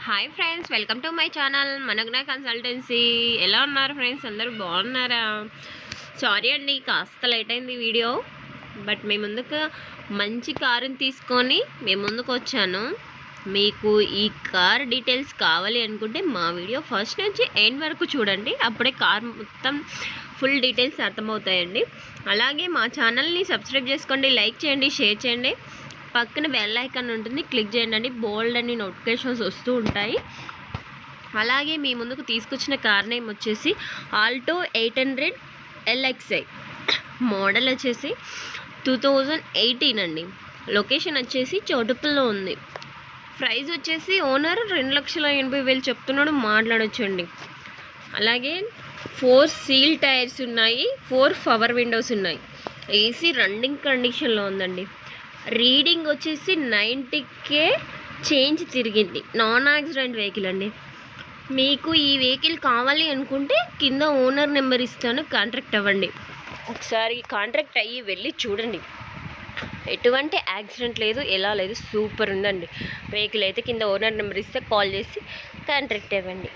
Hi friends, welcome to my channel మనగ్న consultancy. ఎలా ఉన్నారు ఫ్రెండ్స్? అందరూ బాగున్నారా? సారీ అండి, కాస్త లేట్ అయింది వీడియో. బట్ మీ ముందుకు మంచి కారుని తీసుకొని మేము ముందుకు వచ్చాను. మీకు ఈ కార్ డీటెయిల్స్ కావాలి అనుకుంటే మా వీడియో ఫస్ట్ నుంచి ఎండ్ వరకు చూడండి. అప్పుడే కార్ మొత్తం ఫుల్ డీటెయిల్స్ అర్థమవుతాయండి. అలాగే మా ఛానల్ని సబ్స్క్రైబ్ చేసుకోండి, లైక్ చేయండి, షేర్ చేయండి. పక్కన బెల్ ఐకాన్ ఉంటుంది, క్లిక్ చేయండి. బోల్డ్ అని నోటిఫికేషన్స్ వస్తూ ఉంటాయి. అలాగే మీ ముందుకు తీసుకొచ్చిన కార్ నేమ్ వచ్చేసి ఆల్టో 800 LXi. మోడల్ వచ్చేసి 2018 అండి. లొకేషన్ వచ్చేసి చౌటుప్పల్లో ఉంది. ప్రైస్ వచ్చేసి ఓనర్ 2,80,000 చెప్తున్నాడు, మాట్లాడొచ్చండి. అలాగే 4 సీల్ టైర్స్ ఉన్నాయి, 4 పవర్ విండోస్ ఉన్నాయి. ఏసీ రన్నింగ్ కండిషన్లో ఉందండి. రీడింగ్ వచ్చేసి 90K చేంజ్ తిరిగింది. నాన్ యాక్సిడెంట్ వెహికల్ అండి. మీకు ఈ వెహికల్ కావాలి అనుకుంటే కింద ఓనర్ నెంబర్ ఇస్తాను, కాంటాక్ట్ అవ్వండి. ఒకసారి కాంటాక్ట్ అయ్యి వెళ్ళి చూడండి. ఎటువంటి యాక్సిడెంట్ లేదు, ఎలా లేదు, సూపర్ ఉందండి వెహికల్ అయితే. కింద ఓనర్ నెంబర్ ఇస్తే కాల్ చేసి కాంటాక్ట్ అవ్వండి.